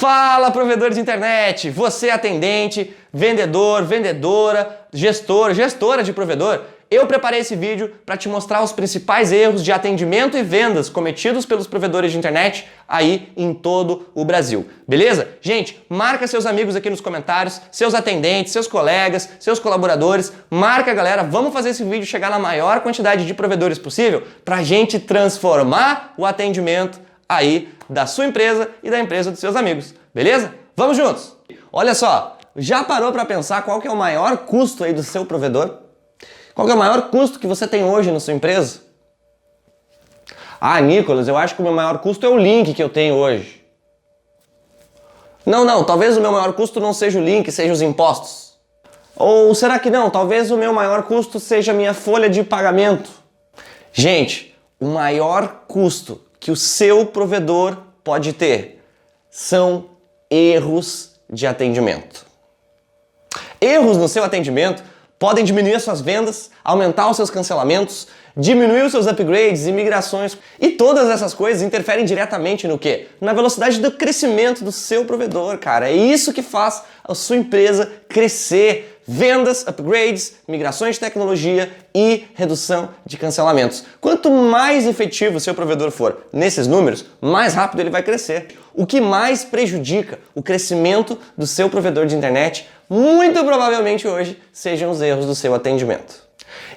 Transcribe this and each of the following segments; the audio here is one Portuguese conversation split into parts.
Fala, provedor de internet! Você é atendente, vendedor, vendedora, gestor, gestora de provedor? Eu preparei esse vídeo para te mostrar os principais erros de atendimento e vendas cometidos pelos provedores de internet aí em todo o Brasil. Beleza? Gente, marca seus amigos aqui nos comentários, seus atendentes, seus colegas, seus colaboradores, marca a galera, vamos fazer esse vídeo chegar na maior quantidade de provedores possível para a gente transformar o atendimento aí da sua empresa e da empresa dos seus amigos. Beleza? Vamos juntos! Olha só, já parou para pensar qual que é o maior custo aí do seu provedor? Qual que é o maior custo que você tem hoje na sua empresa? Ah, Nicolas, eu acho que o meu maior custo é o link que eu tenho hoje. Não, talvez o meu maior custo não seja o link, seja os impostos. Ou será que não? Talvez o meu maior custo seja a minha folha de pagamento. Gente, o maior custo que o seu provedor pode ter são erros de atendimento. Erros no seu atendimento podem diminuir as suas vendas, aumentar os seus cancelamentos, diminuir os seus upgrades e migrações. E todas essas coisas interferem diretamente no quê? Na velocidade do crescimento do seu provedor, cara. É isso que faz a sua empresa crescer. Vendas, upgrades, migrações de tecnologia e redução de cancelamentos. Quanto mais efetivo o seu provedor for nesses números, mais rápido ele vai crescer. O que mais prejudica o crescimento do seu provedor de internet, muito provavelmente hoje, sejam os erros do seu atendimento.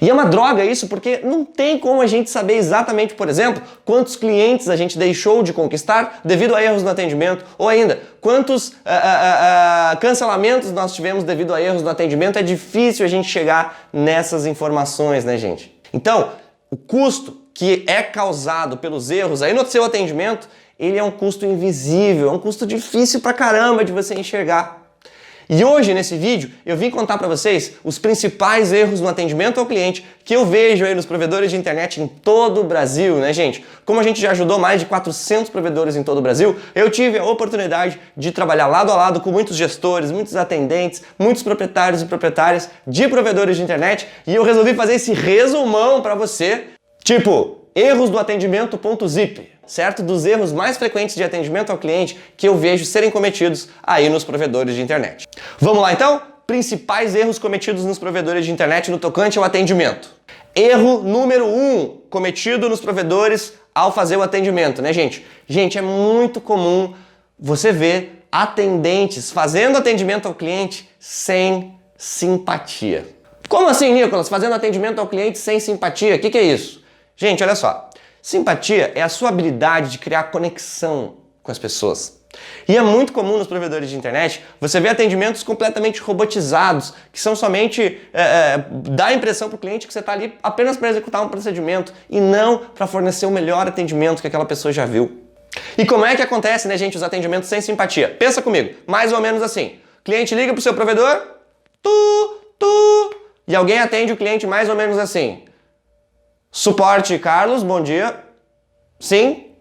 E é uma droga isso, porque não tem como a gente saber exatamente, por exemplo, quantos clientes a gente deixou de conquistar devido a erros no atendimento, ou ainda, quantos cancelamentos nós tivemos devido a erros no atendimento. É difícil a gente chegar nessas informações, né, gente? Então, o custo que é causado pelos erros aí no seu atendimento, ele é um custo invisível, é um custo difícil pra caramba de você enxergar. E hoje, nesse vídeo, eu vim contar para vocês os principais erros no atendimento ao cliente que eu vejo aí nos provedores de internet em todo o Brasil, né, gente? Como a gente já ajudou mais de 400 provedores em todo o Brasil, eu tive a oportunidade de trabalhar lado a lado com muitos gestores, muitos atendentes, muitos proprietários e proprietárias de provedores de internet, e eu resolvi fazer esse resumão para você, tipo, erros do atendimento.zip, certo? Dos erros mais frequentes de atendimento ao cliente que eu vejo serem cometidos aí nos provedores de internet. Vamos lá então? Principais erros cometidos nos provedores de internet no tocante ao atendimento. Erro número 1 cometido nos provedores ao fazer o atendimento, né, gente? Gente, é muito comum você ver atendentes fazendo atendimento ao cliente sem simpatia. Como assim, Nicolas? Fazendo atendimento ao cliente sem simpatia? O que é isso? Gente, olha só. Simpatia é a sua habilidade de criar conexão com as pessoas. E é muito comum nos provedores de internet você ver atendimentos completamente robotizados, que são somente dá a impressão para o cliente que você está ali apenas para executar um procedimento e não para fornecer o melhor atendimento que aquela pessoa já viu. E como é que acontece, né, gente, os atendimentos sem simpatia? Pensa comigo, mais ou menos assim. O cliente liga para o seu provedor, e alguém atende o cliente mais ou menos assim. Suporte, Carlos, bom dia. Sim,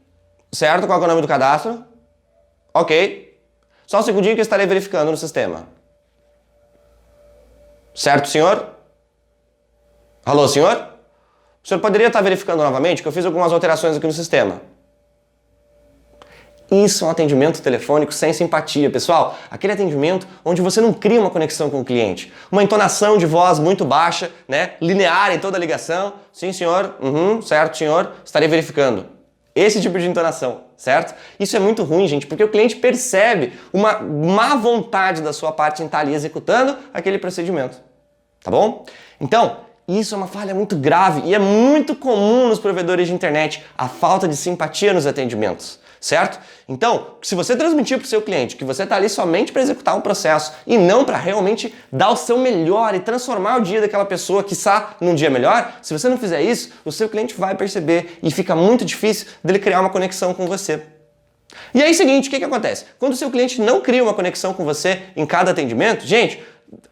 certo, qual é o nome do cadastro? Ok. Só um segundinho que eu estarei verificando no sistema. Certo, senhor? Alô, senhor? O senhor poderia estar verificando novamente que eu fiz algumas alterações aqui no sistema. Isso é um atendimento telefônico sem simpatia, pessoal. Aquele atendimento onde você não cria uma conexão com o cliente. Uma entonação de voz muito baixa, né? Linear em toda a ligação. Sim, senhor. Certo, senhor. Estarei verificando. Esse tipo de entonação, certo? Isso é muito ruim, gente, porque o cliente percebe uma má vontade da sua parte em estar ali executando aquele procedimento. Tá bom? Então, isso é uma falha muito grave e é muito comum nos provedores de internet, a falta de simpatia nos atendimentos. Certo? Então, se você transmitir para o seu cliente que você está ali somente para executar um processo e não para realmente dar o seu melhor e transformar o dia daquela pessoa que está num dia melhor, se você não fizer isso, o seu cliente vai perceber e fica muito difícil dele criar uma conexão com você. E aí, seguinte, o que acontece? Quando o seu cliente não cria uma conexão com você em cada atendimento, gente,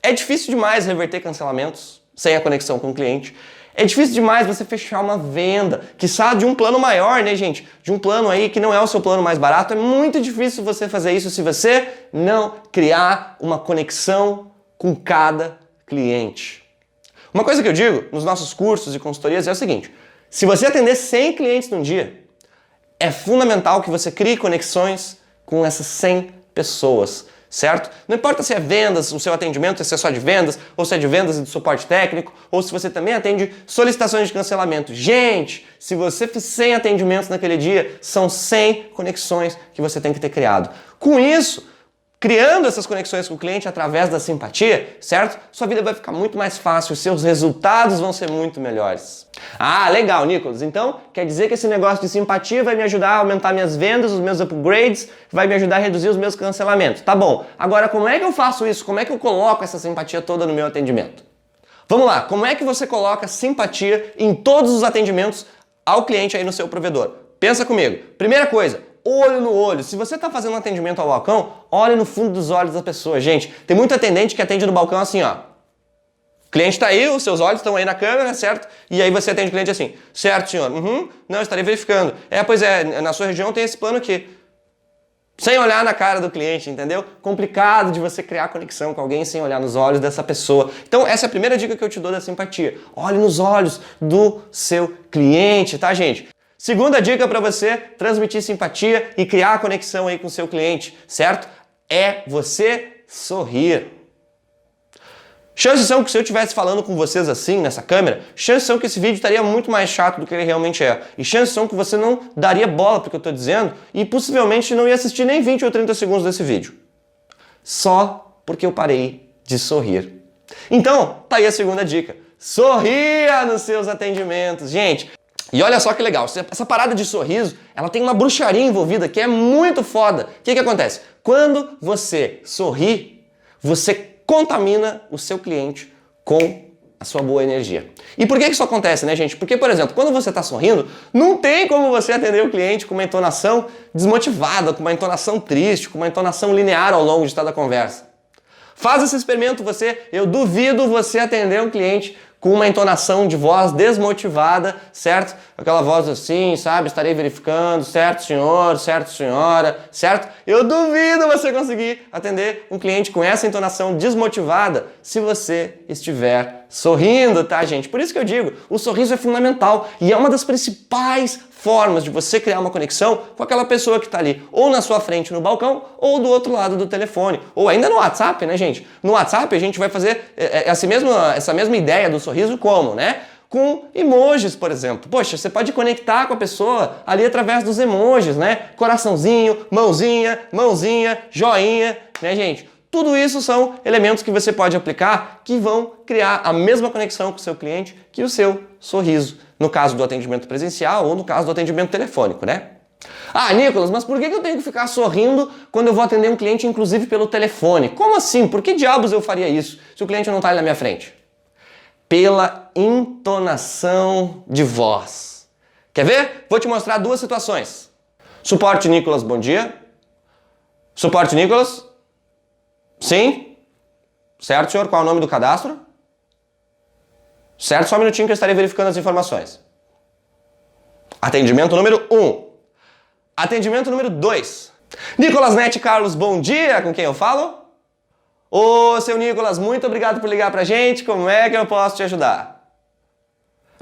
é difícil demais reverter cancelamentos sem a conexão com o cliente. É difícil demais você fechar uma venda, quiçá de um plano maior, né, gente? De um plano aí que não é o seu plano mais barato. É muito difícil você fazer isso se você não criar uma conexão com cada cliente. Uma coisa que eu digo nos nossos cursos e consultorias é o seguinte: se você atender 100 clientes num dia, é fundamental que você crie conexões com essas 100 pessoas, certo? Não importa se é vendas, o seu atendimento, se é só de vendas, ou se é de vendas e de suporte técnico, ou se você também atende solicitações de cancelamento. Gente, se você fizer 100 atendimentos naquele dia, são 100 conexões que você tem que ter criado. Com isso, criando essas conexões com o cliente através da simpatia, certo? Sua vida vai ficar muito mais fácil, os seus resultados vão ser muito melhores. Ah, legal, Nicolas. Então, quer dizer que esse negócio de simpatia vai me ajudar a aumentar minhas vendas, os meus upgrades, vai me ajudar a reduzir os meus cancelamentos. Tá bom. Agora, como é que eu faço isso? Como é que eu coloco essa simpatia toda no meu atendimento? Vamos lá. Como é que você coloca simpatia em todos os atendimentos ao cliente aí no seu provedor? Pensa comigo. Primeira coisa, olho no olho. Se você está fazendo um atendimento ao balcão, olhe no fundo dos olhos da pessoa. Gente, tem muito atendente que atende no balcão assim, ó. O cliente está aí, os seus olhos estão aí na câmera, certo? E aí você atende o cliente assim, certo, senhor? Não, estarei verificando. Pois é, na sua região tem esse plano aqui. Sem olhar na cara do cliente, entendeu? Complicado de você criar conexão com alguém sem olhar nos olhos dessa pessoa. Então, essa é a primeira dica que eu te dou da simpatia. Olhe nos olhos do seu cliente, tá, gente? Segunda dica para você transmitir simpatia e criar conexão aí com o seu cliente, certo? É você sorrir. Chances são que se eu estivesse falando com vocês assim, nessa câmera, chances são que esse vídeo estaria muito mais chato do que ele realmente é. E chances são que você não daria bola pro que eu estou dizendo e possivelmente não ia assistir nem 20 ou 30 segundos desse vídeo. Só porque eu parei de sorrir. Então, tá aí a segunda dica. Sorria nos seus atendimentos. Gente, e olha só que legal, essa parada de sorriso, ela tem uma bruxaria envolvida que é muito foda. O que acontece? Quando você sorri, você contamina o seu cliente com a sua boa energia. E por que isso acontece, né, gente? Porque, por exemplo, quando você está sorrindo, não tem como você atender o cliente com uma entonação desmotivada, com uma entonação triste, com uma entonação linear ao longo de toda a conversa. Faz esse experimento eu duvido você atender um cliente com uma entonação de voz desmotivada, certo? Aquela voz assim, sabe? Estarei verificando, certo senhor, certo senhora, certo? Eu duvido você conseguir atender um cliente com essa entonação desmotivada se você estiver sorrindo, tá, gente? Por isso que eu digo, o sorriso é fundamental e é uma das principais formas de você criar uma conexão com aquela pessoa que está ali, ou na sua frente no balcão, ou do outro lado do telefone, ou ainda no WhatsApp, né, gente? No WhatsApp a gente vai fazer essa mesma ideia do sorriso como, né? Com emojis, por exemplo. Poxa, você pode conectar com a pessoa ali através dos emojis, né? Coraçãozinho, mãozinha, joinha, né, gente? Tudo isso são elementos que você pode aplicar que vão criar a mesma conexão com o seu cliente que o seu sorriso, no caso do atendimento presencial ou no caso do atendimento telefônico, né? Ah, Nicolas, mas por que eu tenho que ficar sorrindo quando eu vou atender um cliente, inclusive pelo telefone? Como assim? Por que diabos eu faria isso se o cliente não está ali na minha frente? Pela entonação de voz. Quer ver? Vou te mostrar duas situações. Suporte Nicolas, bom dia. Suporte Nicolas? Sim? Certo, senhor? Qual é o nome do cadastro? Certo, só um minutinho que eu estarei verificando as informações. Atendimento número 1. Atendimento número 2. Nicolas Net Carlos, bom dia, com quem eu falo? Ô, seu Nicolas, muito obrigado por ligar pra gente, como é que eu posso te ajudar?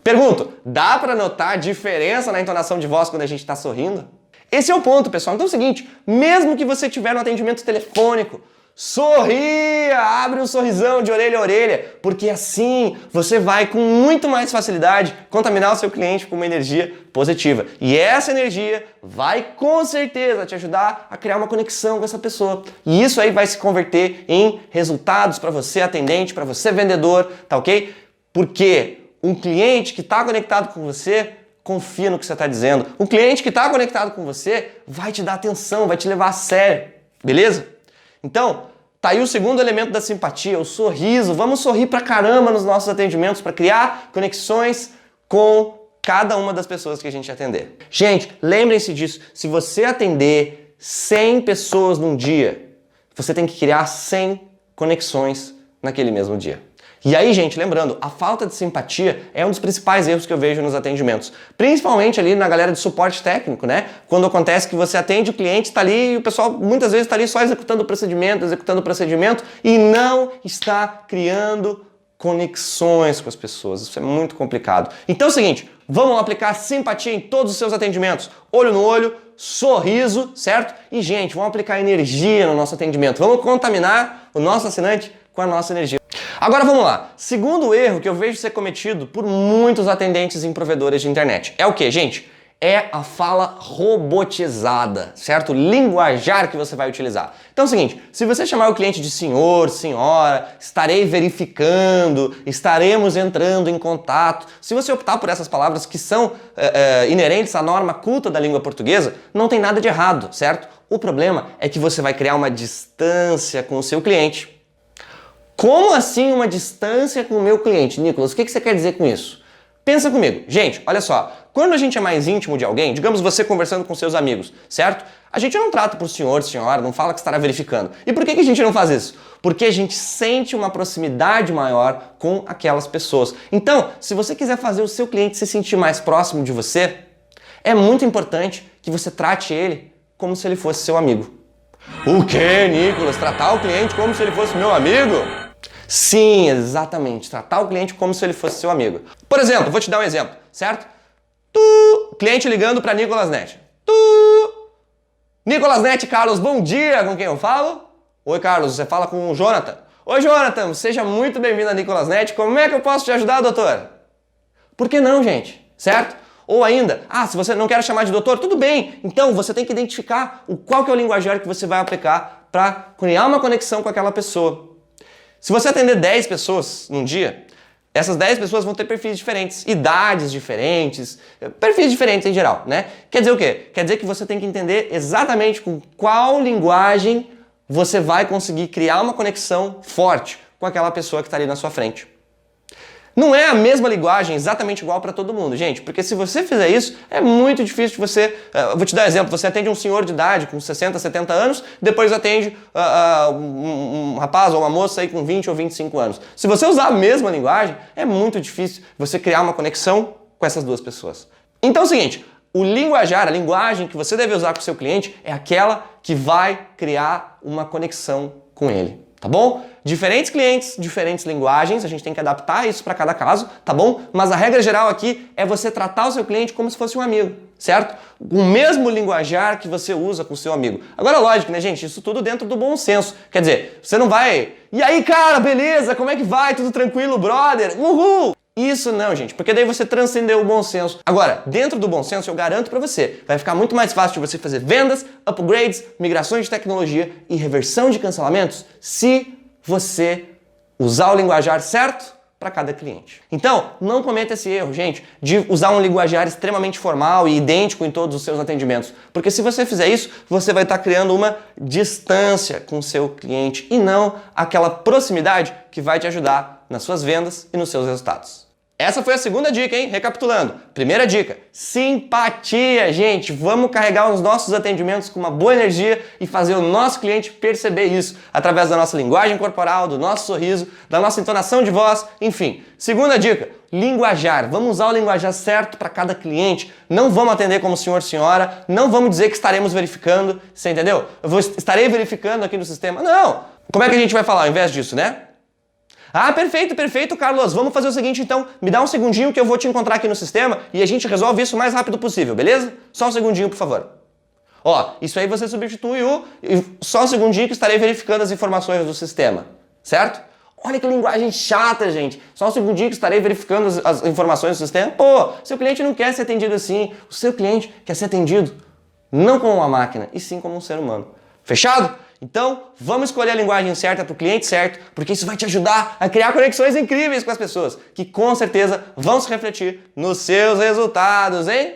Pergunto, dá pra notar diferença na entonação de voz quando a gente tá sorrindo? Esse é o ponto, pessoal. Então é o seguinte, mesmo que você tiver no atendimento telefônico, sorria, abre um sorrisão de orelha a orelha, porque assim você vai com muito mais facilidade contaminar o seu cliente com uma energia positiva. E essa energia vai com certeza te ajudar a criar uma conexão com essa pessoa. E isso aí vai se converter em resultados para você atendente, para você vendedor, tá ok? Porque um cliente que está conectado com você confia no que você está dizendo. Um cliente que está conectado com você vai te dar atenção, vai te levar a sério, beleza? Então, tá aí o segundo elemento da simpatia, o sorriso. Vamos sorrir pra caramba nos nossos atendimentos para criar conexões com cada uma das pessoas que a gente atender. Gente, lembrem-se disso. Se você atender 100 pessoas num dia, você tem que criar 100 conexões naquele mesmo dia. E aí, gente, lembrando, a falta de simpatia é um dos principais erros que eu vejo nos atendimentos. Principalmente ali na galera de suporte técnico, né? Quando acontece que você atende o cliente, está ali e o pessoal muitas vezes está ali só executando o procedimento e não está criando conexões com as pessoas. Isso é muito complicado. Então é o seguinte, vamos aplicar simpatia em todos os seus atendimentos. Olho no olho, sorriso, certo? E, gente, vamos aplicar energia no nosso atendimento. Vamos contaminar o nosso assinante com a nossa energia. Agora vamos lá. Segundo erro que eu vejo ser cometido por muitos atendentes em provedores de internet. É o que, gente? É a fala robotizada, certo? O linguajar que você vai utilizar. Então é o seguinte, se você chamar o cliente de senhor, senhora, estarei verificando, estaremos entrando em contato, se você optar por essas palavras que são inerentes à norma culta da língua portuguesa, não tem nada de errado, certo? O problema é que você vai criar uma distância com o seu cliente. Como assim uma distância com o meu cliente? Nicolas, o que você quer dizer com isso? Pensa comigo. Gente, olha só. Quando a gente é mais íntimo de alguém, digamos você conversando com seus amigos, certo? A gente não trata por senhor, senhora, não fala que estará verificando. E por que a gente não faz isso? Porque a gente sente uma proximidade maior com aquelas pessoas. Então, se você quiser fazer o seu cliente se sentir mais próximo de você, é muito importante que você trate ele como se ele fosse seu amigo. O quê, Nicolas? Tratar o cliente como se ele fosse meu amigo? Sim, exatamente. Tratar o cliente como se ele fosse seu amigo. Por exemplo, vou te dar um exemplo, certo? Cliente ligando para Nicolas Net. Nicolas Net, Carlos, bom dia, com quem eu falo? Oi, Carlos, você fala com o Jonathan. Oi, Jonathan, seja muito bem-vindo a Nicolas Net. Como é que eu posso te ajudar, doutor? Por que não, gente? Certo? Ou ainda, se você não quer chamar de doutor, tudo bem. Então, você tem que identificar qual que é o linguajar que você vai aplicar para criar uma conexão com aquela pessoa. Se você atender 10 pessoas num dia, essas 10 pessoas vão ter perfis diferentes, idades diferentes, perfis diferentes em geral, né? Quer dizer o quê? Quer dizer que você tem que entender exatamente com qual linguagem você vai conseguir criar uma conexão forte com aquela pessoa que está ali na sua frente. Não é a mesma linguagem exatamente igual para todo mundo, gente, porque se você fizer isso, é muito difícil de você... vou te dar um exemplo, você atende um senhor de idade com 60, 70 anos, depois atende um rapaz ou uma moça aí com 20 ou 25 anos. Se você usar a mesma linguagem, é muito difícil você criar uma conexão com essas duas pessoas. Então é o seguinte, o linguajar, a linguagem que você deve usar com o seu cliente é aquela que vai criar uma conexão com ele. Tá bom? Diferentes clientes, diferentes linguagens, a gente tem que adaptar isso para cada caso, tá bom? Mas a regra geral aqui é você tratar o seu cliente como se fosse um amigo, certo? O mesmo linguajar que você usa com o seu amigo. Agora, lógico, né, gente? Isso tudo dentro do bom senso. Quer dizer, você não vai... E aí, cara, beleza? Como é que vai? Tudo tranquilo, brother? Uhul! Isso não, gente, porque daí você transcendeu o bom senso. Agora, dentro do bom senso, eu garanto pra você, vai ficar muito mais fácil de você fazer vendas, upgrades, migrações de tecnologia e reversão de cancelamentos se você usar o linguajar certo para cada cliente. Então, não cometa esse erro, gente, de usar um linguajar extremamente formal e idêntico em todos os seus atendimentos, porque se você fizer isso, você vai estar criando uma distância com o seu cliente e não aquela proximidade que vai te ajudar nas suas vendas e nos seus resultados. Essa foi a segunda dica, hein? Recapitulando. Primeira dica, simpatia, gente. Vamos carregar os nossos atendimentos com uma boa energia e fazer o nosso cliente perceber isso através da nossa linguagem corporal, do nosso sorriso, da nossa entonação de voz, enfim. Segunda dica, linguajar. Vamos usar o linguajar certo para cada cliente. Não vamos atender como senhor, senhora. Não vamos dizer que estaremos verificando. Você entendeu? Estarei verificando aqui no sistema. Não! Como é que a gente vai falar ao invés disso, né? Perfeito, perfeito, Carlos. Vamos fazer o seguinte, então. Me dá um segundinho que eu vou te encontrar aqui no sistema e a gente resolve isso o mais rápido possível, beleza? Só um segundinho, por favor. Isso aí você substitui só um segundinho que estarei verificando as informações do sistema, certo? Olha que linguagem chata, gente. Só um segundinho que estarei verificando as informações do sistema. Seu cliente não quer ser atendido assim. O seu cliente quer ser atendido não como uma máquina, e sim como um ser humano. Fechado? Então, vamos escolher a linguagem certa para o cliente certo, porque isso vai te ajudar a criar conexões incríveis com as pessoas, que com certeza vão se refletir nos seus resultados, hein?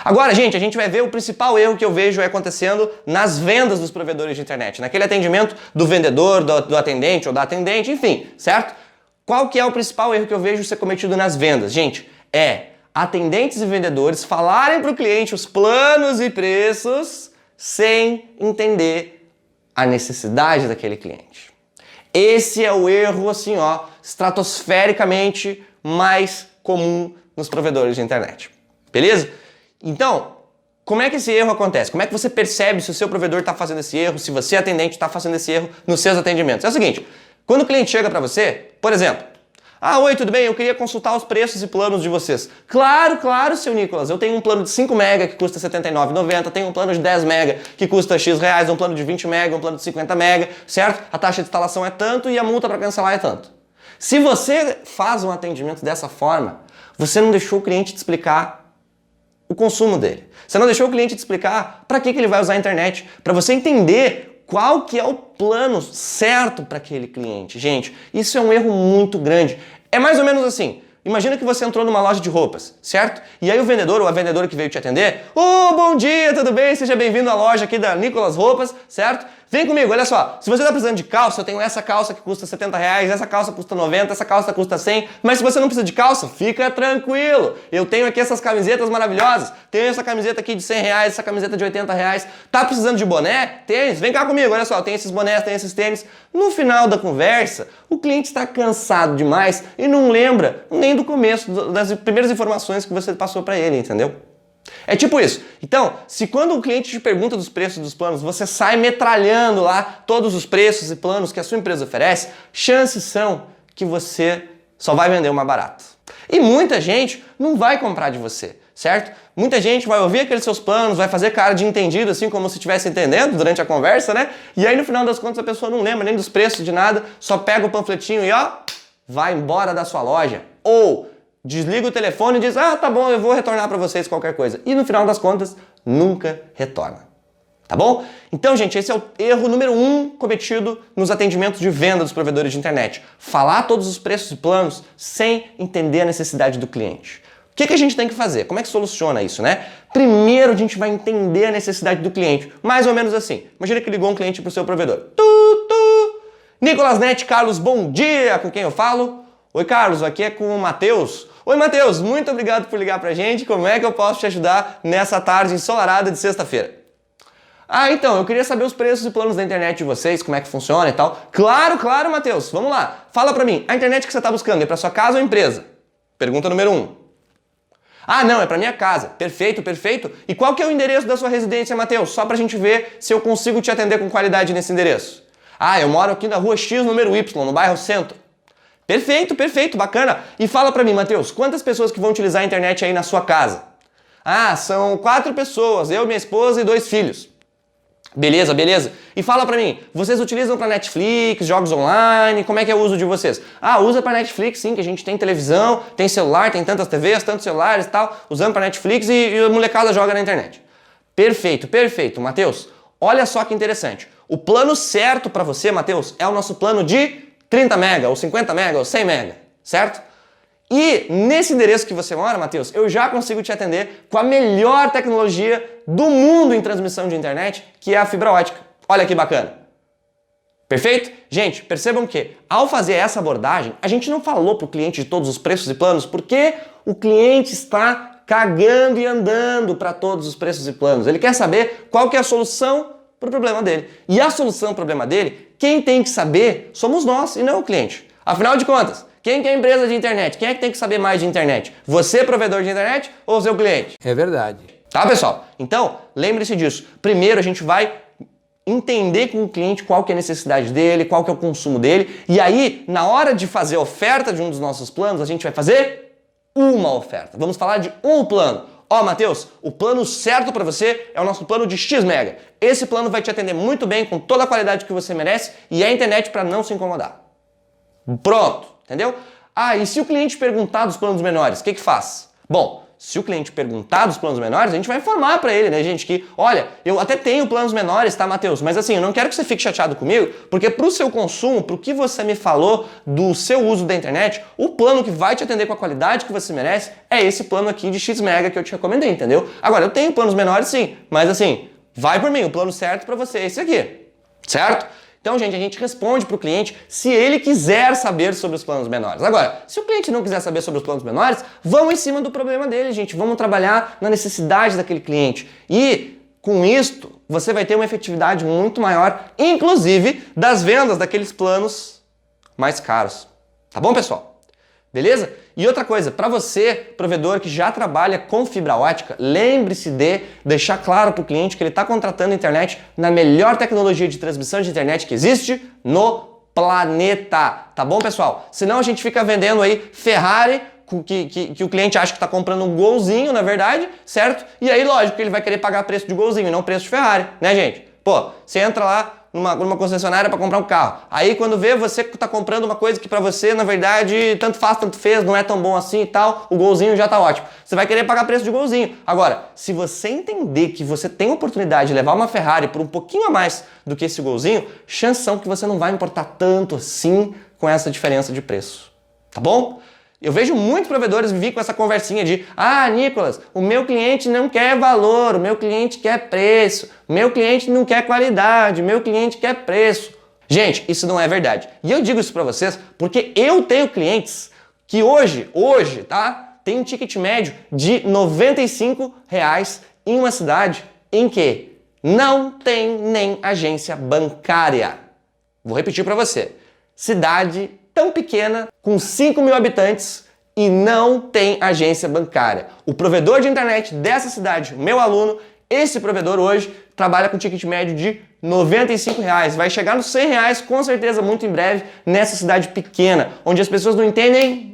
Agora, gente, a gente vai ver o principal erro que eu vejo acontecendo nas vendas dos provedores de internet, naquele atendimento do vendedor, do atendente ou da atendente, enfim, certo? Qual que é o principal erro que eu vejo ser cometido nas vendas? Gente, atendentes e vendedores falarem para o cliente os planos e preços sem entender a necessidade daquele cliente. Esse é o erro, assim, estratosfericamente mais comum nos provedores de internet. Beleza? Então, como é que esse erro acontece? Como é que você percebe se o seu provedor está fazendo esse erro, se você, atendente, está fazendo esse erro nos seus atendimentos? É o seguinte, quando o cliente chega para você, por exemplo, Ah, oi, tudo bem? Eu queria consultar os preços e planos de vocês. Claro, claro, seu Nicolas. Eu tenho um plano de 5 mega que custa R$ 79,90, tenho um plano de 10 mega que custa X reais, um plano de 20 mega, um plano de 50 mega, certo? A taxa de instalação é tanto e a multa para cancelar é tanto. Se você faz um atendimento dessa forma, você não deixou o cliente te explicar o consumo dele. Você não deixou o cliente te explicar para que ele vai usar a internet, para você entender qual que é o plano certo para aquele cliente. Gente, isso é um erro muito grande. É mais ou menos assim. Imagina que você entrou numa loja de roupas, certo? E aí o vendedor ou a vendedora que veio te atender, bom dia, tudo bem? Seja bem-vindo à loja aqui da Nicolas Roupas, certo? Vem comigo, olha só, se você está precisando de calça, eu tenho essa calça que custa R$70, essa calça custa 90, essa calça custa 100, mas se você não precisa de calça, fica tranquilo. Eu tenho aqui essas camisetas maravilhosas, tenho essa camiseta aqui de R$100, essa camiseta de R$80, tá precisando de boné? Tênis? Vem cá comigo, olha só, tem esses bonés, tem esses tênis. No final da conversa, o cliente está cansado demais e não lembra nem do começo, das primeiras informações que você passou para ele, entendeu? É tipo isso. Então, se quando o cliente te pergunta dos preços dos planos, você sai metralhando lá todos os preços e planos que a sua empresa oferece, chances são que você só vai vender uma barata. E muita gente não vai comprar de você, certo? Muita gente vai ouvir aqueles seus planos, vai fazer cara de entendido, assim como se estivesse entendendo durante a conversa, né? E aí no final das contas a pessoa não lembra nem dos preços de nada, só pega o panfletinho e vai embora da sua loja. Ou desliga o telefone e diz, tá bom, eu vou retornar para vocês qualquer coisa. E no final das contas, nunca retorna. Tá bom? Então, gente, esse é o erro número 1 cometido nos atendimentos de venda dos provedores de internet. Falar todos os preços e planos sem entender a necessidade do cliente. O que a gente tem que fazer? Como é que soluciona isso, né? Primeiro, a gente vai entender a necessidade do cliente. Mais ou menos assim. Imagina que ligou um cliente para o seu provedor. Nicolas Net, Carlos, bom dia! Com quem eu falo? Oi, Carlos, aqui é com o Matheus. Oi, Matheus, muito obrigado por ligar pra gente. Como é que eu posso te ajudar nessa tarde ensolarada de sexta-feira? Então, eu queria saber os preços e planos da internet de vocês, como é que funciona e tal. Claro, claro, Matheus, vamos lá. Fala pra mim, a internet que você tá buscando é pra sua casa ou empresa? Pergunta número 1. Não, é pra minha casa. Perfeito, perfeito. E qual que é o endereço da sua residência, Matheus? Só pra gente ver se eu consigo te atender com qualidade nesse endereço. Eu moro aqui na rua X, número Y, no bairro Centro. Perfeito, perfeito, bacana. E fala pra mim, Matheus, quantas pessoas que vão utilizar a internet aí na sua casa? São 4 pessoas, eu, minha esposa e 2 filhos. Beleza, beleza. E fala pra mim, vocês utilizam pra Netflix, jogos online, como é que é o uso de vocês? Usa pra Netflix sim, que a gente tem televisão, tem celular, tem tantas TVs, tantos celulares e tal, usando pra Netflix e a molecada joga na internet. Perfeito, perfeito, Matheus. Olha só que interessante. O plano certo pra você, Matheus, é o nosso plano de 30 mega, ou 50 mega, ou 100 mega, certo? E nesse endereço que você mora, Matheus, eu já consigo te atender com a melhor tecnologia do mundo em transmissão de internet, que é a fibra ótica. Olha que bacana. Perfeito? Gente, percebam que ao fazer essa abordagem, a gente não falou para o cliente de todos os preços e planos, porque o cliente está cagando e andando para todos os preços e planos. Ele quer saber qual que é a solução para o problema dele. E a solução para o problema dele, quem tem que saber somos nós e não o cliente. Afinal de contas, quem que é a empresa de internet? Quem é que tem que saber mais de internet? Você, provedor de internet, ou o seu cliente? É verdade. Tá, pessoal? Então, lembre-se disso. Primeiro, a gente vai entender com o cliente qual que é a necessidade dele, qual que é o consumo dele. E aí, na hora de fazer a oferta de um dos nossos planos, a gente vai fazer uma oferta. Vamos falar de um plano. Matheus, o plano certo para você é o nosso plano de X mega. Esse plano vai te atender muito bem, com toda a qualidade que você merece e é a internet para não se incomodar. Pronto, entendeu? E se o cliente perguntar dos planos menores, o que faz? Bom, se o cliente perguntar dos planos menores, a gente vai informar para ele, né, gente, que, olha, eu até tenho planos menores, tá, Matheus? Mas assim, eu não quero que você fique chateado comigo, porque pro seu consumo, pro que você me falou do seu uso da internet, o plano que vai te atender com a qualidade que você merece é esse plano aqui de X mega que eu te recomendei, entendeu? Agora, eu tenho planos menores sim, mas assim, vai por mim, o plano certo para você é esse aqui, certo? Então, gente, a gente responde para o cliente se ele quiser saber sobre os planos menores. Agora, se o cliente não quiser saber sobre os planos menores, vamos em cima do problema dele, gente. Vamos trabalhar na necessidade daquele cliente. E, com isto, você vai ter uma efetividade muito maior, inclusive, das vendas daqueles planos mais caros. Tá bom, pessoal? Beleza? E outra coisa, para você, provedor que já trabalha com fibra ótica, lembre-se de deixar claro para o cliente que ele está contratando a internet na melhor tecnologia de transmissão de internet que existe no planeta, tá bom, pessoal? Senão a gente fica vendendo aí Ferrari, que o cliente acha que está comprando um Golzinho, na verdade, certo? E aí, lógico, que ele vai querer pagar preço de Golzinho, não preço de Ferrari, né, gente? Pô, você entra lá numa concessionária para comprar um carro. Aí quando vê você que tá comprando uma coisa que para você, na verdade, tanto faz, tanto fez, não é tão bom assim e tal, o Golzinho já tá ótimo. Você vai querer pagar preço de Golzinho. Agora, se você entender que você tem a oportunidade de levar uma Ferrari por um pouquinho a mais do que esse Golzinho, chance são que você não vai importar tanto assim com essa diferença de preço. Tá bom? Eu vejo muitos provedores vir com essa conversinha de Nicolas, o meu cliente não quer valor, o meu cliente quer preço, o meu cliente não quer qualidade, o meu cliente quer preço. Gente, isso não é verdade. E eu digo isso pra vocês porque eu tenho clientes que hoje, tá? Tem um ticket médio de R$ 95 em uma cidade em que não tem nem agência bancária. Vou repetir pra você. Cidade tão pequena, com 5 mil habitantes e não tem agência bancária. O provedor de internet dessa cidade, meu aluno, esse provedor hoje trabalha com ticket médio de R$ 95. Vai chegar nos R$ 100 com certeza muito em breve nessa cidade pequena, onde as pessoas não entendem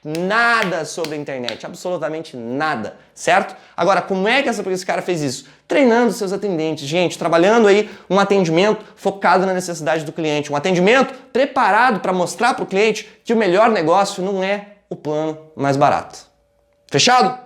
nada sobre a internet, absolutamente nada, certo? Agora, como é que esse cara fez isso? Treinando seus atendentes, gente, trabalhando aí um atendimento focado na necessidade do cliente, um atendimento preparado para mostrar para o cliente que o melhor negócio não é o plano mais barato. Fechado?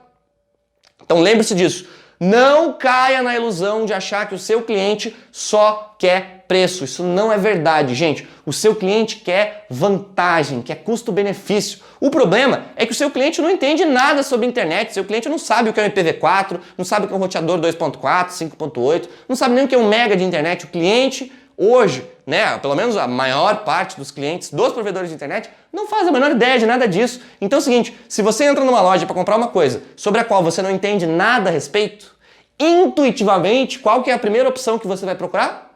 Então lembre-se disso. Não caia na ilusão de achar que o seu cliente só quer preço. Isso não é verdade, gente. O seu cliente quer vantagem, quer custo-benefício. O problema é que o seu cliente não entende nada sobre internet. Seu cliente não sabe o que é um IPv4, não sabe o que é um roteador 2.4, 5.8, não sabe nem o que é um mega de internet. O cliente hoje, né, pelo menos a maior parte dos clientes dos provedores de internet não faz a menor ideia de nada disso. Então é o seguinte, se você entra numa loja para comprar uma coisa sobre a qual você não entende nada a respeito, intuitivamente, qual que é a primeira opção que você vai procurar?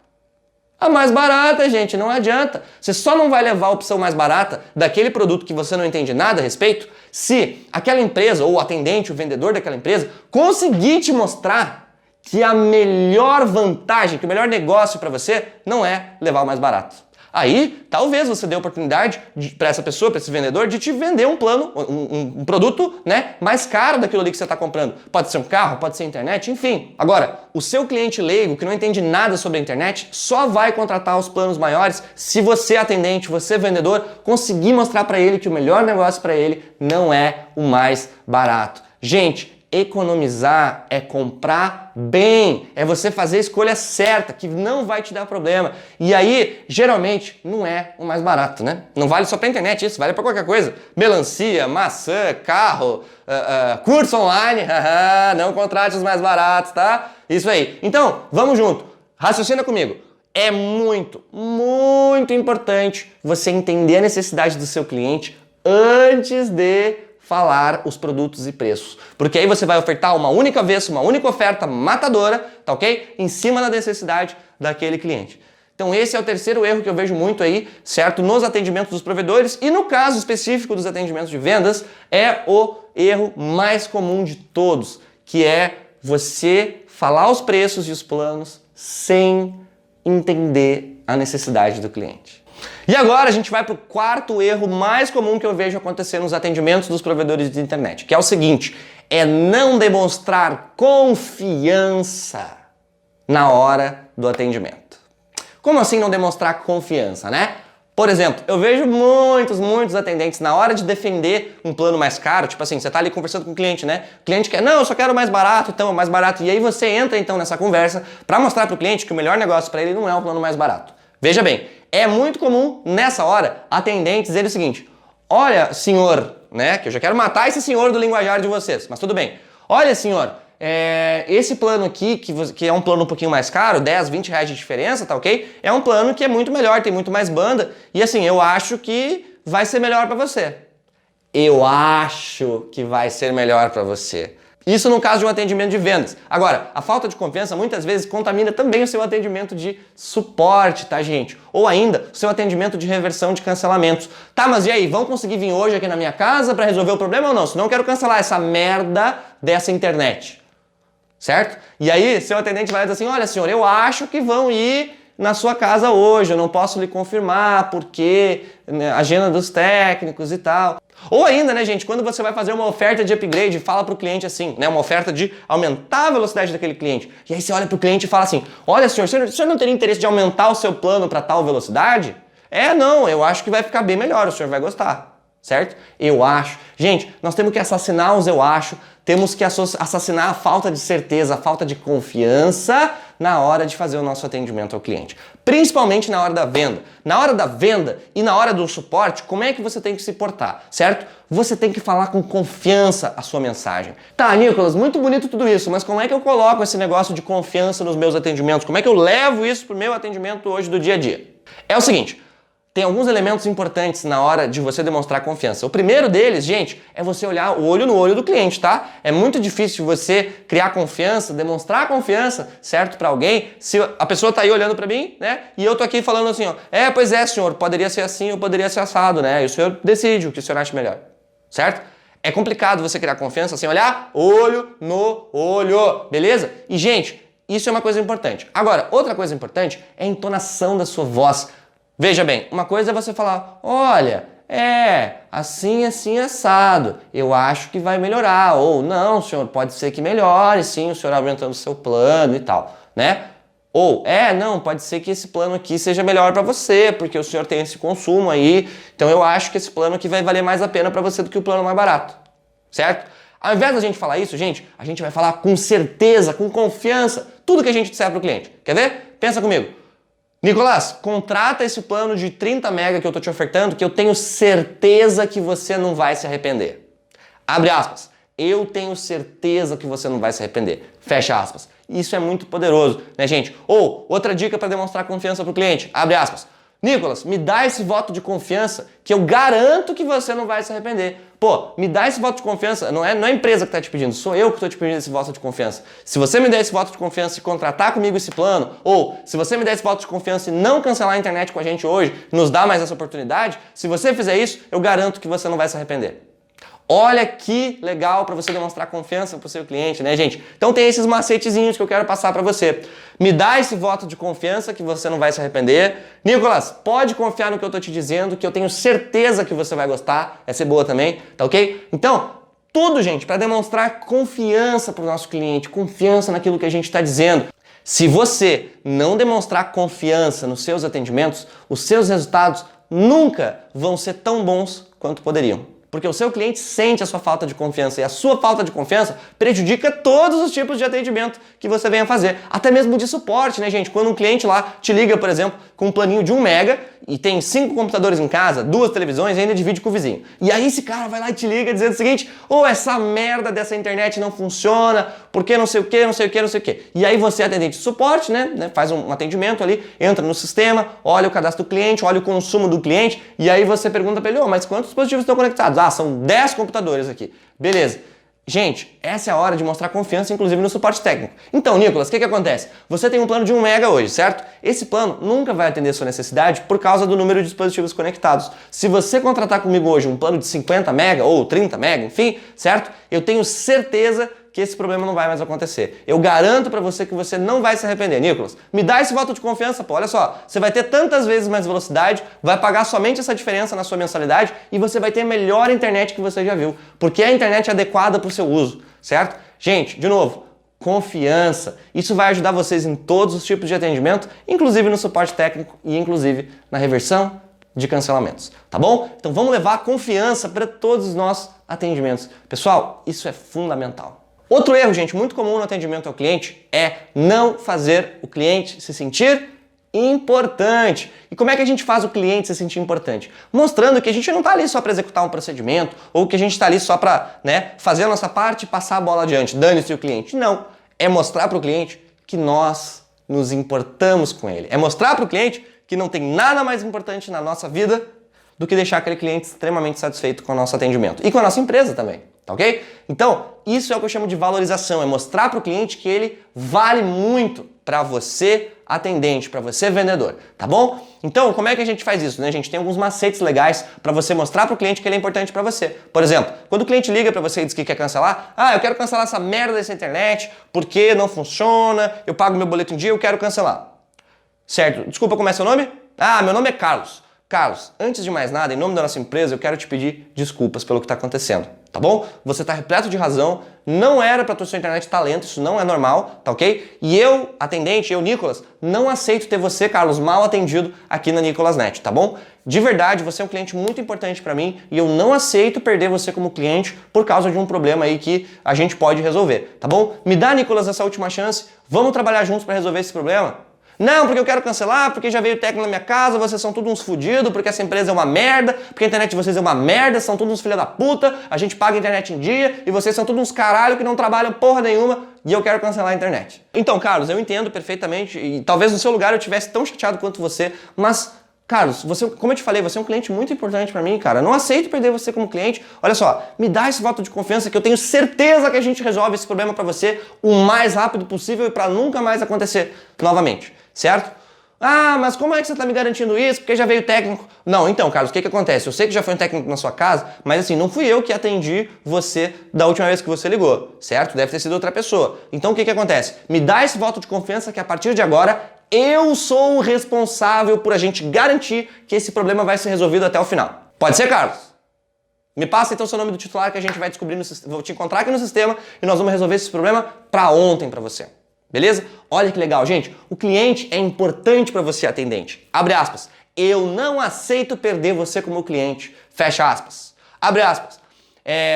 A mais barata, gente, não adianta. Você só não vai levar a opção mais barata daquele produto que você não entende nada a respeito se aquela empresa, ou o atendente, o vendedor daquela empresa, conseguir te mostrar que a melhor vantagem, que o melhor negócio para você não é levar o mais barato. Aí, talvez você dê a oportunidade para essa pessoa, para esse vendedor, de te vender um plano, um produto, né, mais caro daquilo ali que você está comprando. Pode ser um carro, pode ser internet, enfim. Agora, o seu cliente leigo, que não entende nada sobre a internet, só vai contratar os planos maiores se você, atendente, você, vendedor, conseguir mostrar para ele que o melhor negócio para ele não é o mais barato. Gente, economizar é comprar bem, é você fazer a escolha certa, que não vai te dar problema. E aí, geralmente, não é o mais barato, né? Não vale só pra internet isso, vale pra qualquer coisa. Melancia, maçã, carro, curso online, não contrate os mais baratos, tá? Isso aí. Então, vamos junto. Raciocina comigo. É muito, muito importante você entender a necessidade do seu cliente antes de falar os produtos e preços. Porque aí você vai ofertar uma única vez, uma única oferta matadora, tá ok? Em cima da necessidade daquele cliente. Então esse é o terceiro erro que eu vejo muito aí, certo? Nos atendimentos dos provedores e no caso específico dos atendimentos de vendas, é o erro mais comum de todos, que é você falar os preços e os planos sem entender a necessidade do cliente. E agora a gente vai para o quarto erro mais comum que eu vejo acontecer nos atendimentos dos provedores de internet, que é o seguinte, é não demonstrar confiança na hora do atendimento. Como assim não demonstrar confiança, né? Por exemplo, eu vejo muitos atendentes na hora de defender um plano mais caro, tipo assim, você tá ali conversando com o cliente, né? O cliente quer, não, eu só quero mais barato, então é mais barato. E aí você entra então nessa conversa para mostrar para o cliente que o melhor negócio para ele não é um plano mais barato. Veja bem, é muito comum nessa hora atendentes dizerem o seguinte, olha senhor, né, que eu já quero matar esse senhor do linguajar de vocês, mas tudo bem. Olha senhor, esse plano aqui, que é um plano um pouquinho mais caro, 10, 20 reais de diferença, tá ok? É um plano que é muito melhor, tem muito mais banda e assim, eu acho que vai ser melhor para você. Eu acho que vai ser melhor para você. Isso no caso de um atendimento de vendas. Agora, a falta de confiança muitas vezes contamina também o seu atendimento de suporte, tá, gente? Ou ainda, o seu atendimento de reversão de cancelamentos. Tá, mas e aí, vão conseguir vir hoje aqui na minha casa para resolver o problema ou não? Senão eu quero cancelar essa merda dessa internet. Certo? E aí, seu atendente vai dizer assim, olha senhor, eu acho que vão ir na sua casa hoje, eu não posso lhe confirmar porque, né, agenda dos técnicos e tal. Ou ainda, né, gente, quando você vai fazer uma oferta de upgrade, fala para o cliente assim, né, uma oferta de aumentar a velocidade daquele cliente. E aí você olha para o cliente e fala assim, olha senhor, o senhor não teria interesse de aumentar o seu plano para tal velocidade? Não, eu acho que vai ficar bem melhor, o senhor vai gostar, certo? Eu acho. Gente, nós temos que assassinar os eu acho, temos que assassinar a falta de certeza, a falta de confiança na hora de fazer o nosso atendimento ao cliente. Principalmente na hora da venda. Na hora da venda e na hora do suporte, como é que você tem que se portar, certo? Você tem que falar com confiança a sua mensagem. Tá, Nicolas, muito bonito tudo isso, mas como é que eu coloco esse negócio de confiança nos meus atendimentos? Como é que eu levo isso pro meu atendimento hoje do dia a dia? É o seguinte, tem alguns elementos importantes na hora de você demonstrar confiança. O primeiro deles, gente, é você olhar o olho no olho do cliente, tá? É muito difícil você criar confiança, demonstrar confiança, certo, para alguém, se a pessoa tá aí olhando para mim, né? E eu tô aqui falando assim, ó, pois é, senhor, poderia ser assim ou poderia ser assado, né? E o senhor decide o que o senhor acha melhor, certo? É complicado você criar confiança sem olhar olho no olho, beleza? E, gente, isso é uma coisa importante. Agora, outra coisa importante é a entonação da sua voz. Veja bem, uma coisa é você falar, olha, assim, assim, assado, eu acho que vai melhorar, ou não, senhor, pode ser que melhore, sim, o senhor aumentando o seu plano e tal, né? Ou, não, pode ser que esse plano aqui seja melhor para você, porque o senhor tem esse consumo aí, então eu acho que esse plano aqui vai valer mais a pena para você do que o plano mais barato, certo? Ao invés da gente falar isso, gente, a gente vai falar com certeza, com confiança, tudo que a gente disser para o cliente. Quer ver? Pensa comigo. Nicolás, contrata esse plano de 30 mega que eu tô te ofertando, que eu tenho certeza que você não vai se arrepender. Abre aspas. Eu tenho certeza que você não vai se arrepender. Fecha aspas. Isso é muito poderoso, né, gente? Ou, outra dica para demonstrar confiança pro cliente. Abre aspas. Nicolas, me dá esse voto de confiança que eu garanto que você não vai se arrepender. Pô, me dá esse voto de confiança, não é a empresa que está te pedindo, sou eu que estou te pedindo esse voto de confiança. Se você me der esse voto de confiança e contratar comigo esse plano, ou se você me der esse voto de confiança e não cancelar a internet com a gente hoje, nos dá mais essa oportunidade, se você fizer isso, eu garanto que você não vai se arrepender. Olha que legal para você demonstrar confiança para o seu cliente, né, gente? Então tem esses macetezinhos que eu quero passar para você. Me dá esse voto de confiança que você não vai se arrepender. Nicolas, pode confiar no que eu tô te dizendo, que eu tenho certeza que você vai gostar. Essa é boa também, tá ok? Então, tudo, gente, para demonstrar confiança para o nosso cliente, confiança naquilo que a gente está dizendo. Se você não demonstrar confiança nos seus atendimentos, os seus resultados nunca vão ser tão bons quanto poderiam. Porque o seu cliente sente a sua falta de confiança e a sua falta de confiança prejudica todos os tipos de atendimento que você venha fazer. Até mesmo de suporte, né, gente? Quando um cliente lá te liga, por exemplo, com um planinho de 1 mega e tem 5 computadores em casa, 2 televisões e ainda divide com o vizinho. E aí esse cara vai lá e te liga dizendo o seguinte, essa merda dessa internet não funciona, porque não sei o que, não sei o que, não sei o que. E aí você, atendente de suporte, né, faz um atendimento ali, entra no sistema, olha o cadastro do cliente, olha o consumo do cliente e aí você pergunta para ele, mas quantos dispositivos estão conectados? São 10 computadores aqui. Beleza. Gente, essa é a hora de mostrar confiança, inclusive no suporte técnico. Então, Nicolas, o que acontece? Você tem um plano de 1 mega hoje, certo? Esse plano nunca vai atender a sua necessidade por causa do número de dispositivos conectados. Se você contratar comigo hoje um plano de 50 mega ou 30 mega, enfim, certo? Eu tenho certeza que esse problema não vai mais acontecer. Eu garanto para você que você não vai se arrepender. Nicolas, me dá esse voto de confiança, pô. Olha só, você vai ter tantas vezes mais velocidade, vai pagar somente essa diferença na sua mensalidade e você vai ter a melhor internet que você já viu, porque é a internet adequada para o seu uso, certo? Gente, de novo, confiança. Isso vai ajudar vocês em todos os tipos de atendimento, inclusive no suporte técnico e inclusive na reversão de cancelamentos, tá bom? Então vamos levar confiança para todos os nossos atendimentos. Pessoal, isso é fundamental. Outro erro, gente, muito comum no atendimento ao cliente é não fazer o cliente se sentir importante. E como é que a gente faz o cliente se sentir importante? Mostrando que a gente não está ali só para executar um procedimento ou que a gente está ali só para, fazer a nossa parte e passar a bola adiante, dane-se o cliente. Não, é mostrar para o cliente que nós nos importamos com ele. É mostrar para o cliente que não tem nada mais importante na nossa vida do que deixar aquele cliente extremamente satisfeito com o nosso atendimento e com a nossa empresa também. Tá ok? Então, isso é o que eu chamo de valorização, é mostrar para o cliente que ele vale muito para você, atendente, para você, vendedor, tá bom? Então, como é que a gente faz isso, né? A gente tem alguns macetes legais para você mostrar para o cliente que ele é importante para você. Por exemplo, quando o cliente liga para você e diz que quer cancelar, eu quero cancelar essa merda dessa internet porque não funciona, eu pago meu boleto em dia, eu quero cancelar. Certo? Desculpa, como é seu nome? Ah, meu nome é Carlos. Carlos, antes de mais nada, em nome da nossa empresa, eu quero te pedir desculpas pelo que está acontecendo, tá bom? Você está repleto de razão, não era para a sua internet estar lenta, isso não é normal, tá ok? E eu, atendente, eu, Nicolas, não aceito ter você, Carlos, mal atendido aqui na Nicolas Net, tá bom? De verdade, você é um cliente muito importante para mim e eu não aceito perder você como cliente por causa de um problema aí que a gente pode resolver, tá bom? Me dá, Nicolas, essa última chance, vamos trabalhar juntos para resolver esse problema? Não, porque eu quero cancelar, porque já veio técnico na minha casa, vocês são todos uns fudidos, porque essa empresa é uma merda, porque a internet de vocês é uma merda, são todos uns filha da puta, a gente paga a internet em dia e vocês são todos uns caralho que não trabalham porra nenhuma e eu quero cancelar a internet. Então, Carlos, eu entendo perfeitamente e talvez no seu lugar eu estivesse tão chateado quanto você, mas, Carlos, você, como eu te falei, você é um cliente muito importante pra mim, cara. Eu não aceito perder você como cliente. Olha só, me dá esse voto de confiança que eu tenho certeza que a gente resolve esse problema pra você o mais rápido possível e pra nunca mais acontecer novamente. Certo? Ah, mas como é que você está me garantindo isso? Porque já veio técnico. Não, então, Carlos, o que acontece? Eu sei que já foi um técnico na sua casa, mas assim, não fui eu que atendi você da última vez que você ligou, certo? Deve ter sido outra pessoa. Então, o que acontece? Me dá esse voto de confiança que a partir de agora eu sou o responsável por a gente garantir que esse problema vai ser resolvido até o final. Pode ser, Carlos? Me passa então o seu nome do titular que a gente vai descobrir no sistema. Vou te encontrar aqui no sistema e nós vamos resolver esse problema para ontem para você. Beleza? Olha que legal, gente. O cliente é importante para você, atendente. Abre aspas. Eu não aceito perder você como cliente. Fecha aspas. Abre aspas.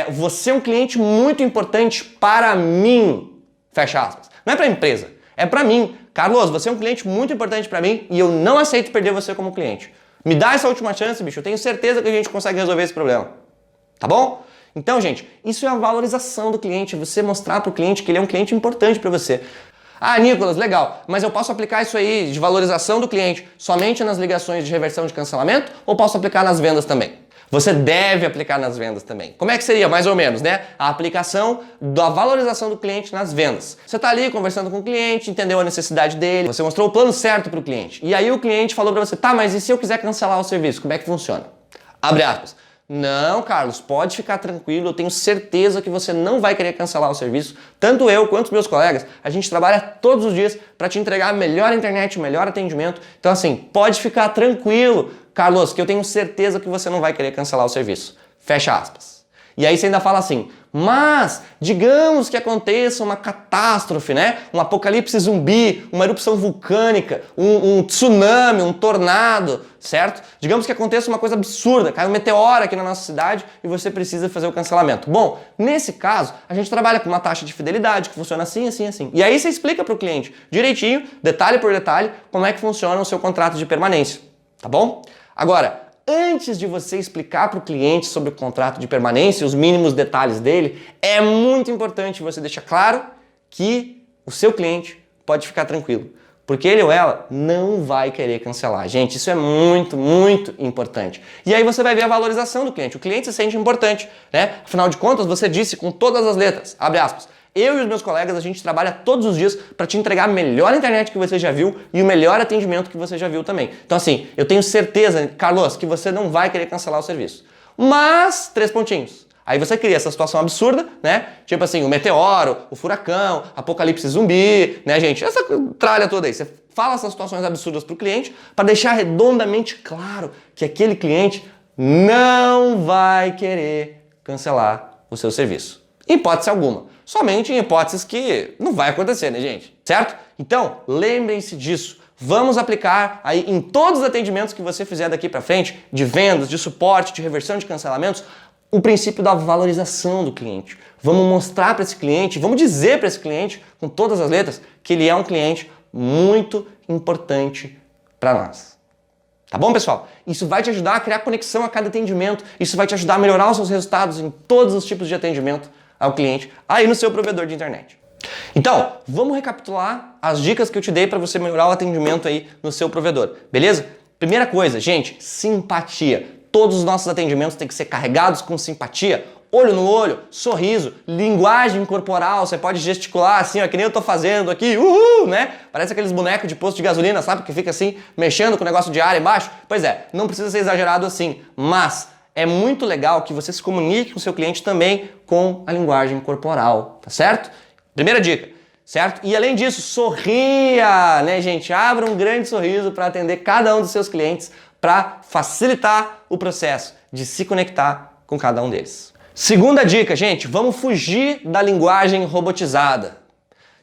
Você é um cliente muito importante para mim. Fecha aspas. Não é para a empresa, é para mim. Carlos, você é um cliente muito importante para mim e eu não aceito perder você como cliente. Me dá essa última chance, bicho. Eu tenho certeza que a gente consegue resolver esse problema. Tá bom? Então, gente, isso é a valorização do cliente. Você mostrar para o cliente que ele é um cliente importante para você. Ah, Nicolas, legal, mas eu posso aplicar isso aí de valorização do cliente somente nas ligações de reversão de cancelamento ou posso aplicar nas vendas também? Você deve aplicar nas vendas também. Como é que seria, mais ou menos, né? A aplicação da valorização do cliente nas vendas. Você está ali conversando com o cliente, entendeu a necessidade dele, você mostrou o plano certo para o cliente. E aí o cliente falou para você, tá, mas e se eu quiser cancelar o serviço, como é que funciona? Abre aspas. Não, Carlos, pode ficar tranquilo, eu tenho certeza que você não vai querer cancelar o serviço. Tanto eu quanto meus colegas, a gente trabalha todos os dias para te entregar a melhor internet, o melhor atendimento. Então assim, pode ficar tranquilo, Carlos, que eu tenho certeza que você não vai querer cancelar o serviço. Fecha aspas. E aí você ainda fala assim, mas digamos que aconteça uma catástrofe, né? Um apocalipse zumbi, uma erupção vulcânica, um tsunami, um tornado, certo? Digamos que aconteça uma coisa absurda, cai um meteoro aqui na nossa cidade e você precisa fazer o cancelamento. Bom, nesse caso, a gente trabalha com uma taxa de fidelidade que funciona assim, assim, assim. E aí você explica para o cliente direitinho, detalhe por detalhe, como é que funciona o seu contrato de permanência, tá bom? Agora, antes de você explicar para o cliente sobre o contrato de permanência, os mínimos detalhes dele, é muito importante você deixar claro que o seu cliente pode ficar tranquilo, porque ele ou ela não vai querer cancelar. Gente, isso é muito, muito importante. E aí você vai ver a valorização do cliente. O cliente se sente importante, né? Afinal de contas, você disse com todas as letras, abre aspas, eu e os meus colegas, a gente trabalha todos os dias para te entregar a melhor internet que você já viu e o melhor atendimento que você já viu também. Então assim, eu tenho certeza, Carlos, que você não vai querer cancelar o serviço. Mas, 3 pontinhos. Aí você cria essa situação absurda, né? Tipo assim, o meteoro, o furacão, apocalipse zumbi, né, gente? Essa tralha toda aí. Você fala essas situações absurdas para o cliente para deixar redondamente claro que aquele cliente não vai querer cancelar o seu serviço. Em hipótese alguma. Somente em hipóteses que não vai acontecer, né, gente? Certo? Então, lembrem-se disso. Vamos aplicar aí em todos os atendimentos que você fizer daqui para frente, de vendas, de suporte, de reversão de cancelamentos, o princípio da valorização do cliente. Vamos mostrar para esse cliente, vamos dizer para esse cliente, com todas as letras, que ele é um cliente muito importante para nós. Tá bom, pessoal? Isso vai te ajudar a criar conexão a cada atendimento, isso vai te ajudar a melhorar os seus resultados em todos os tipos de atendimento ao cliente aí no seu provedor de internet. Então, vamos recapitular as dicas que eu te dei para você melhorar o atendimento aí no seu provedor, beleza? Primeira coisa, gente, simpatia. Todos os nossos atendimentos têm que ser carregados com simpatia. Olho no olho, sorriso, linguagem corporal, você pode gesticular assim, ó, que nem eu tô fazendo aqui, uhul, né? Parece aqueles bonecos de posto de gasolina, sabe? Que fica assim, mexendo com o negócio de ar embaixo. Pois é, não precisa ser exagerado assim, mas é muito legal que você se comunique com o seu cliente também com a linguagem corporal, tá certo? Primeira dica, certo? E além disso, sorria, né, gente? Abra um grande sorriso para atender cada um dos seus clientes, para facilitar o processo de se conectar com cada um deles. Segunda dica, gente, vamos fugir da linguagem robotizada.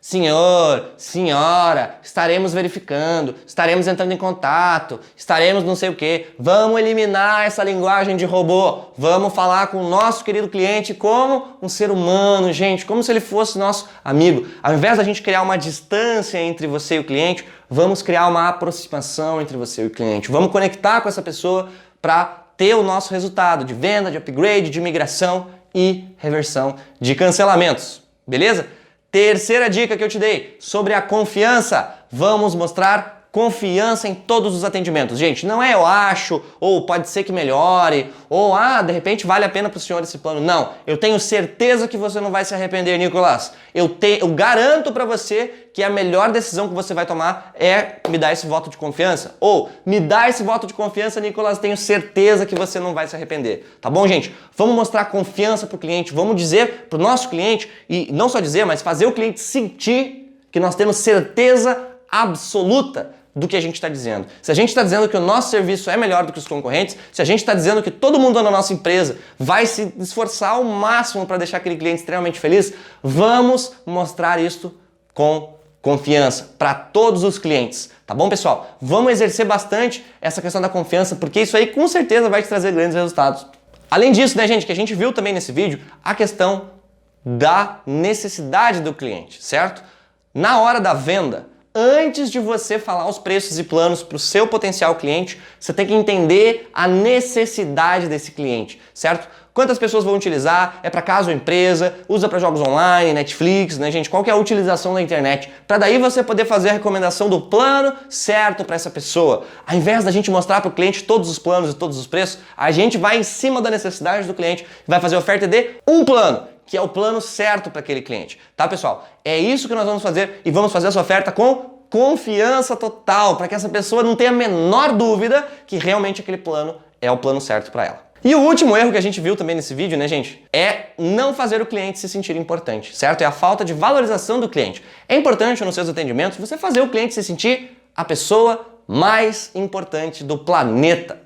Senhor, senhora, estaremos verificando, estaremos entrando em contato, estaremos não sei o quê. Vamos eliminar essa linguagem de robô. Vamos falar com o nosso querido cliente como um ser humano, gente, como se ele fosse nosso amigo. Ao invés da gente criar uma distância entre você e o cliente, vamos criar uma aproximação entre você e o cliente. Vamos conectar com essa pessoa para ter o nosso resultado de venda, de upgrade, de migração e reversão de cancelamentos. Beleza? Terceira dica que eu te dei sobre a confiança. Vamos mostrar confiança em todos os atendimentos. Gente, não é eu acho, ou pode ser que melhore, ou de repente vale a pena para o senhor esse plano. Não, eu tenho certeza que você não vai se arrepender, Nicolas. Eu garanto para você que a melhor decisão que você vai tomar é me dar esse voto de confiança. Ou me dar esse voto de confiança, Nicolas, tenho certeza que você não vai se arrepender. Tá bom, gente? Vamos mostrar confiança para o cliente, vamos dizer para o nosso cliente, e não só dizer, mas fazer o cliente sentir que nós temos certeza absoluta do que a gente está dizendo. Se a gente está dizendo que o nosso serviço é melhor do que os concorrentes, se a gente está dizendo que todo mundo na nossa empresa vai se esforçar ao máximo para deixar aquele cliente extremamente feliz, vamos mostrar isso com confiança para todos os clientes. Tá bom, pessoal? Vamos exercer bastante essa questão da confiança, porque isso aí com certeza vai te trazer grandes resultados. Além disso, né, gente, que a gente viu também nesse vídeo, a questão da necessidade do cliente, certo? Na hora da venda, antes de você falar os preços e planos para o seu potencial cliente, você tem que entender a necessidade desse cliente, certo? Quantas pessoas vão utilizar? É para casa ou empresa? Usa para jogos online, Netflix, né, gente? Qual que é a utilização da internet? Para daí você poder fazer a recomendação do plano certo para essa pessoa. Ao invés da gente mostrar para o cliente todos os planos e todos os preços, a gente vai em cima da necessidade do cliente e vai fazer a oferta de um plano, que é o plano certo para aquele cliente. Tá, pessoal? É isso que nós vamos fazer e vamos fazer essa oferta com confiança total, para que essa pessoa não tenha a menor dúvida que realmente aquele plano é o plano certo para ela. E o último erro que a gente viu também nesse vídeo, né, gente, é não fazer o cliente se sentir importante, certo? É a falta de valorização do cliente. É importante nos seus atendimentos você fazer o cliente se sentir a pessoa mais importante do planeta.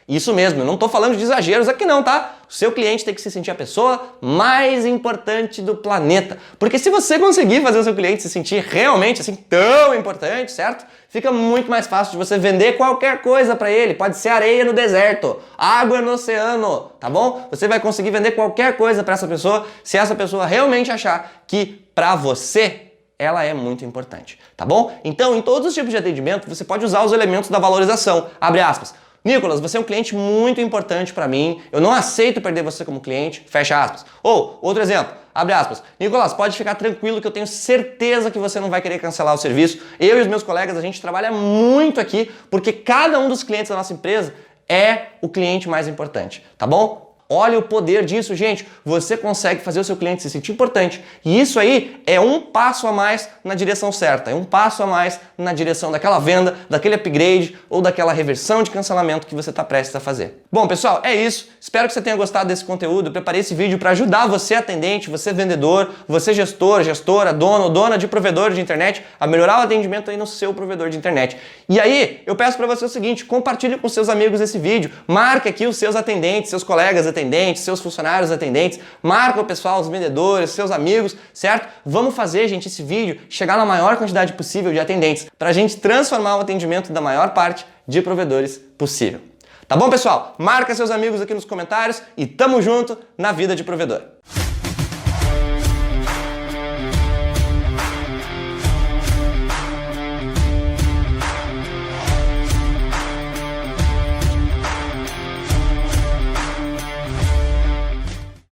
Isso mesmo, eu não estou falando de exageros aqui não, tá? O seu cliente tem que se sentir a pessoa mais importante do planeta. Porque se você conseguir fazer o seu cliente se sentir realmente assim tão importante, certo? Fica muito mais fácil de você vender qualquer coisa para ele. Pode ser areia no deserto, água no oceano, tá bom? Você vai conseguir vender qualquer coisa para essa pessoa se essa pessoa realmente achar que para você ela é muito importante, tá bom? Então, em todos os tipos de atendimento, você pode usar os elementos da valorização. Abre aspas. Nicolas, você é um cliente muito importante para mim, eu não aceito perder você como cliente, fecha aspas. Ou, outro exemplo, abre aspas. Nicolas, pode ficar tranquilo que eu tenho certeza que você não vai querer cancelar o serviço. Eu e os meus colegas, a gente trabalha muito aqui porque cada um dos clientes da nossa empresa é o cliente mais importante, tá bom? Olha o poder disso, gente. Você consegue fazer o seu cliente se sentir importante. E isso aí é um passo a mais na direção certa. É um passo a mais na direção daquela venda, daquele upgrade ou daquela reversão de cancelamento que você está prestes a fazer. Bom, pessoal, é isso. Espero que você tenha gostado desse conteúdo. Eu preparei esse vídeo para ajudar você, atendente, você vendedor, você gestor, gestora, dono ou dona de provedor de internet a melhorar o atendimento aí no seu provedor de internet. E aí, eu peço para você o seguinte, compartilhe com seus amigos esse vídeo. Marque aqui os seus atendentes, seus colegas atendentes, seus funcionários atendentes, marca o pessoal, os vendedores, seus amigos, certo? Vamos fazer, gente, esse vídeo chegar na maior quantidade possível de atendentes para a gente transformar o atendimento da maior parte de provedores possível. Tá bom, pessoal? Marca seus amigos aqui nos comentários e tamo junto na vida de provedor.